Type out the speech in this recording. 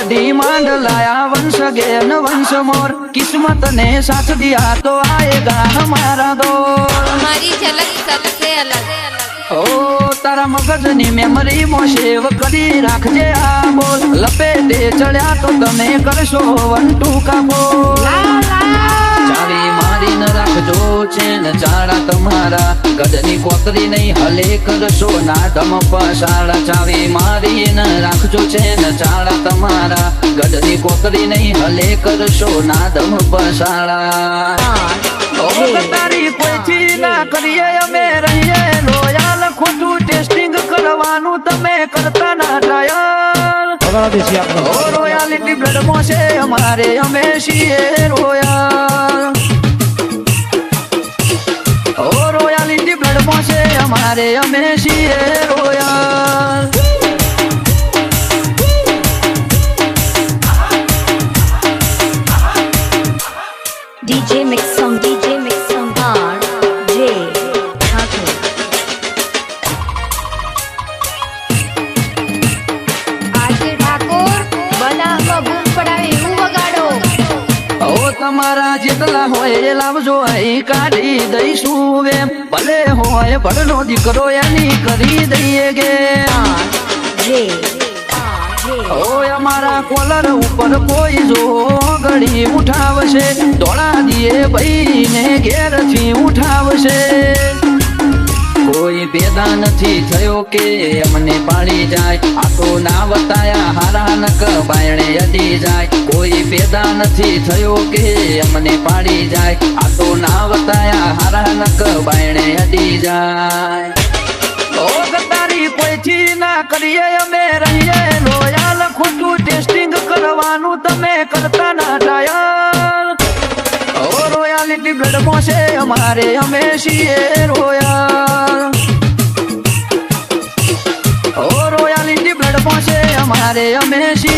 Demand लाया वंश gain वंश मोर किस्मत ने साथ दिया तो आएगा हमारा दौर हमारी झलक सबसे अलग ओ तारा मगजनी मेमरी मो सेव करी राखजे आ बोल लपेटे चढ़्या तो तमे करशो 1 2 का बोल चावी मारी न राखजो चेन चाड़ा तमारा गजनी कोतरी नहीं हले करशो नादम पसाड़ा चावी मारी न राखजो चेन चाड़ा तमारा गजनी कोतरी नहीं हले करशो नादम पसाड़ा ओ तारी कोई ना करिए अमे रहिए लोयाल खोटू टेस्टिंग करवानु तमे करता ना ट्रायल ओ रोयालिटी ब्लड मोसे हमारे हमेशी रोयल ओ रोयालिटी ब्लड मोसे हमारे हमेशी royal DJ Mix on R.J. Thakur. આજે ઠાકોર બનાવમાં બૂમ પડાવે એવું વગાડો ओ तमारा जेटला होय लावजो आई काढी दईशुं एम भले होय भड़नो दीकरो एनी करी दઈએ गे R.J. ओ અમારા કોલર ઉપર કોઈ જો ઘડી ઉઠાવશે દોડા દીએ ભાઈને ઘેરથી ઉઠાવશે કોઈ પેદા નથી થયો કે અમને પાડી જાય આ તો ના વતાયા હારા નક બાયણે અડી જાય કોઈ પેદા નથી થયો કે અમને પાડી જાય આ તો ના વતાયા હારા નક બાયણે અડી જાય ઓ ગતારી કોઈથી ના કરીએ અમે રહીએ લોયાલ ખોટું ટેસ્ટિંગ કરવાનું તમે કરતા ના ટ્રાયલ ઓ રોયાલિટી બ્લડ મોસે અમારે હમેશી રોયલ ઓ રોયાલિટી બ્લડ મોસે हमारे हमेशा